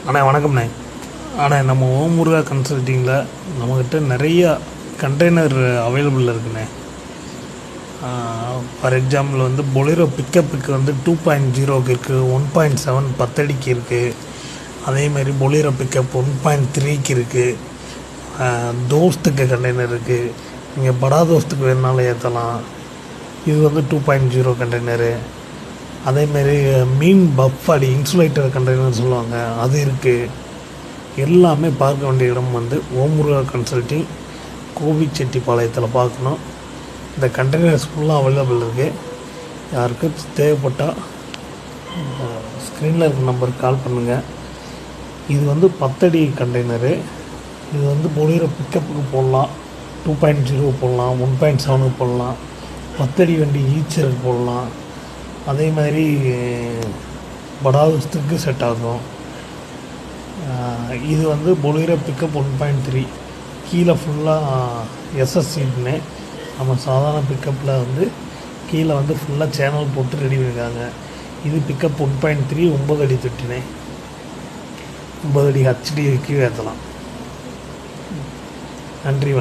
அண்ணா வணக்கம்ண்ணே. ஆனால் நம்ம ஓம் முருகா கன்சல்ட்டிங்கில் நம்மக்கிட்ட நிறைய கண்டெய்னர் அவைலபிள் இருக்குண்ணே. ஃபார் எக்ஸாம்பிள் வந்து பொலேரோ பிக்கப்புக்கு வந்து 2.0க்கு இருக்குது, 1.7 10 அடிக்கு இருக்குது. அதேமாதிரி பொலேரோ பிக்கப் 1.3க்கு இருக்குது. தோஸ்துக்கு கண்டெய்னர் இருக்குது. நீங்கள் படா தோஸ்துக்கு வேணுனாலும் ஏற்றலாம். இது வந்து 2.0 கண்டெய்னரு. அதேமாரி மீன் பஃபாடி இன்சுலேட்டர் கண்டெய்னர் சொல்லுவாங்க, அது இருக்குது. எல்லாமே பார்க்க வேண்டிய இடம் வந்து ஓம் முருகா கன்சல்ட்டிங், கோபிச்செட்டிப்பாளையத்தில் பார்க்கணும். இந்த கண்டெய்னர்ஸ் ஃபுல்லாக அவைலபிள் இருக்குது. யாருக்கும் தேவைப்பட்டால் ஸ்க்ரீனில் இருக்க நம்பருக்கு கால் பண்ணுங்கள். இது வந்து 10 அடி கண்டெய்னரு. இது வந்து பொலேரோ பிக்கப்புக்கு போடலாம், 2.0 போடலாம், 1.7க்கு போடலாம், 10 அடி வண்டி ஈச்சருக்கு போடலாம். அதே மாதிரி படாதத்துக்கு செட் ஆகும். இது வந்து பொலேரோ பிக்கப் 1.3 கீழே ஃபுல்லாக எஸ்எஸ்சின்னு நம்ம சாதாரண பிக்கப்பில் வந்து கீழே வந்து ஃபுல்லாக சேனல் போட்டு ரெடி பண்ணியிருக்காங்க. இது பிக்கப் 1.3 9 அடி தொட்டினே, 9 அடி ஹச்டி கீழே ஏற்றலாம். நன்றி.